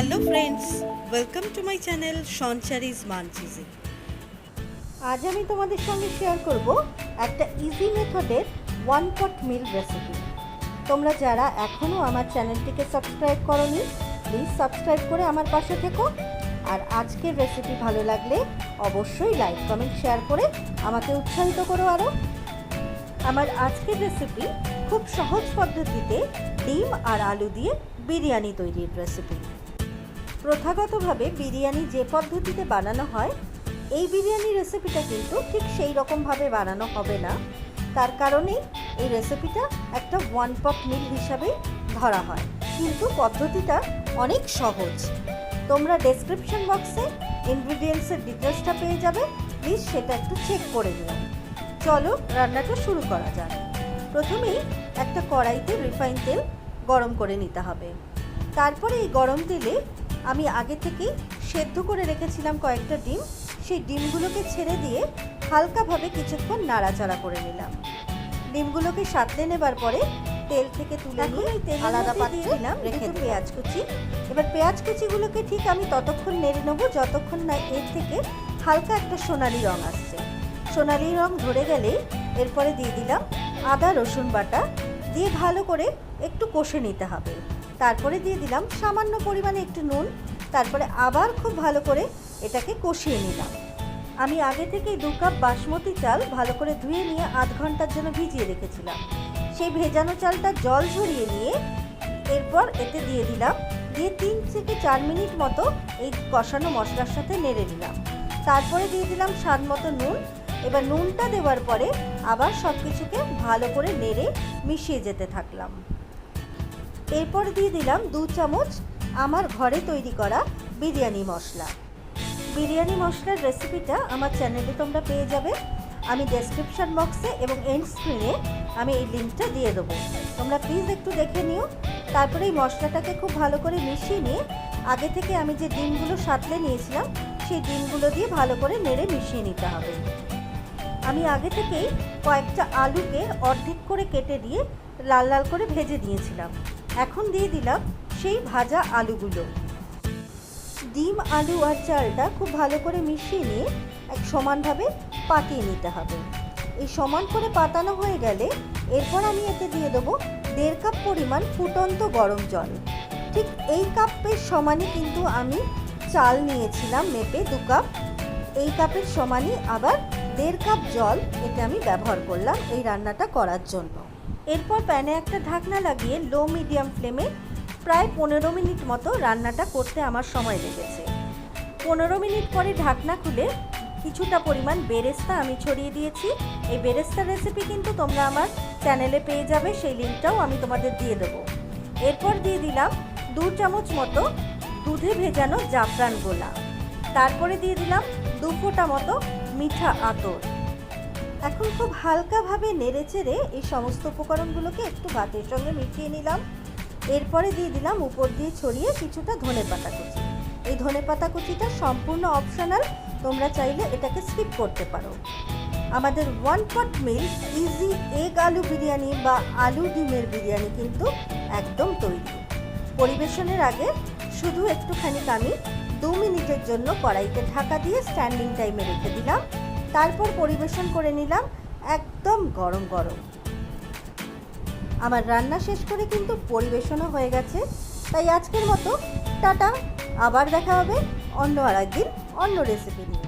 Hello friends, welcome to my channel সঞ্চারিজ মানচিজে। আজ আমি তোমাদের সঙ্গে শেয়ার করব একটা ইজি মেথডের ওয়ান পট মিল রেসিপি। তোমরা যারা এখনও আমার চ্যানেলটিকে সাবস্ক্রাইব করোনি, প্লিজ সাবস্ক্রাইব করে আমার পাশে থেকো। আর আজকের রেসিপি ভালো লাগলে অবশ্যই লাইক কমেন্ট শেয়ার করে আমাকে উৎসাহিত করো আরও। আমার আজকের রেসিপি খুব সহজ পদ্ধতিতে ডিম আর আলু দিয়ে বিরিয়ানি তৈরির রেসিপি। প্রথাগতভাবে বিরিয়ানি যে পদ্ধতিতে বানানো হয়, এই বিরিয়ানি রেসিপিটা কিন্তু ঠিক সেই রকমভাবে বানানো হবে না। তার কারণেই এই রেসিপিটা একটা ওয়ান পট মিল হিসাবে ধরা হয়, কিন্তু পদ্ধতিটা অনেক সহজ। তোমরা ডেসক্রিপশন বক্সে ইনগ্রিডিয়েন্টসের ডিটেলসটা পেয়ে যাবে, প্লিজ সেটা একটু চেক করে নিও। চলো রান্নাটা শুরু করা যাক। প্রথমেই একটা কড়াইতে রিফাইন তেল গরম করে নিতে হবে। তারপরে এই গরম তেলে আমি আগে থেকেই সেদ্ধ করে রেখেছিলাম কয়েকটা ডিম, সেই ডিমগুলোকে ছেড়ে দিয়ে হালকাভাবে কিছুক্ষণ নাড়াচাড়া করে নিলাম। ডিমগুলোকে সাঁতলে নেবার পরে তেল থেকে তুলে নিয়ে আলাদা পাত্রে দিলাম রেখে পেঁয়াজ কুচি। এবার পেঁয়াজ কুচিগুলোকে ঠিক আমি ততক্ষণ নেড়ে নেবো যতক্ষণ না এর থেকে হালকা একটা সোনালি রং আসছে। সোনালি রং ধরে গেলেই এরপরে দিয়ে দিলাম আদা রসুন বাটা, দিয়ে ভালো করে একটু কষে নিতে হবে। তারপরে দিয়ে দিলাম সামান্য পরিমাণে একটু নুন। তারপরে আবার খুব ভালো করে এটাকে কষিয়ে নিলাম। আমি আগে থেকেই 2 কাপ বাসমতি চাল ভালো করে ধুয়ে নিয়ে আধ ঘন্টার জন্য ভিজিয়ে রেখেছিলাম। সেই ভেজানো চালটা জল ঝরিয়ে নিয়ে এরপর এতে দিয়ে দিলাম, দিয়ে 3 থেকে 4 মিনিট মতো এই কষানো মশলার সাথে নেড়ে নিলাম। তারপরে দিয়ে দিলাম স্বাদ মতো নুন। এবার নুনটা দেওয়ার পরে আবার সব কিছুকে ভালো করে নেড়ে মিশিয়ে যেতে থাকলাম। এরপর দিয়ে দিলাম 2 চামচ আমার ঘরে তৈরি করা বিরিয়ানি মশলা। বিরিয়ানি মশলার রেসিপিটা আমার চ্যানেলে তোমরা পেয়ে যাবে। আমি ডেসক্রিপশন বক্সে এবং এন্ড স্ক্রিনে আমি এই লিঙ্কটা দিয়ে দেবো, তোমরা প্লিজ একটু দেখে নিও। তারপরে এই মশলাটাকে খুব ভালো করে মিশিয়ে নিয়ে আগে থেকে আমি যে ডিমগুলো সাঁতলে নিয়েছিলাম সেই ডিমগুলো দিয়ে ভালো করে নেড়ে মিশিয়ে নিতে হবে। আমি আগে থেকেই কয়েকটা আলুকে অর্ধেক করে কেটে দিয়ে লাল লাল করে ভেজে দিয়েছিলাম। এখন দিয়ে দিলাম সেই ভাজা আলুগুলো। ডিম আলু আর চালটা খুব ভালো করে মিশিয়ে নিয়ে এক সমানভাবে পাতিয়ে নিতে হবে। এই সমান করে পাতানো হয়ে গেলে এরপর আমি এতে দিয়ে দেবো 1.5 কাপ পরিমাণ ফুটন্ত গরম জল। ঠিক এই কাপের সমানই কিন্তু আমি চাল নিয়েছিলাম মেপে 2 কাপ। এই কাপের সমানই আবার 1.5 কাপ জল এতে আমি ব্যবহার করলাম এই রান্নাটা করার জন্য। এরপর প্যানে একটা ঢাকনা লাগিয়ে লো মিডিয়াম ফ্লেমে প্রায় 15 মিনিট মতো রান্নাটা করতে আমার সময় লেগেছে। 15 মিনিট পরে ঢাকনা খুলে কিছুটা পরিমাণ বেরেস্তা আমি ছড়িয়ে দিয়েছি। এই বেরেস্তার রেসিপি কিন্তু তোমরা আমার চ্যানেলে পেয়ে যাবে, সেই লিঙ্কটাও আমি তোমাদের দিয়ে দেবো। এরপর দিয়ে দিলাম 2 চামচ মতো দুধে ভেজানো জাফরান গোলা। তারপরে দিয়ে দিলাম 2 ফোঁটা মতো মিঠা আতর। এখন খুব হালকাভাবে নেড়ে চেড়ে এই সমস্ত উপকরণগুলোকে একটু ভাতের সঙ্গে মিশিয়ে নিলাম। এরপরে দিয়ে দিলাম উপর দিয়ে ছড়িয়ে কিছুটা ধনেপাতা কুচি। এই ধনেপাতা কুচিটা সম্পূর্ণ অপশনাল, তোমরা চাইলে এটাকে স্কিপ করতে পারো। আমাদের ওয়ান পট মিল ইজি এগ আলু বিরিয়ানি বা আলু ডিমের বিরিয়ানি কিন্তু একদম তৈরি। পরিবেশনের আগে শুধু একটুখানি আমি 2 মিনিটের জন্য কড়াইতে ঢাকা দিয়ে স্ট্যান্ডিং টাইমে রেখে দিলাম। তারপর পরিবেশন করে নিলাম একদম গরম গরম। আমার রান্না শেষ করে কিন্তু পরিবেশনও হয়ে গেছে। তাই আজকের মতো টাটা, আবার দেখা হবে অন্য আরেকদিন অন্য রেসিপি নিয়ে।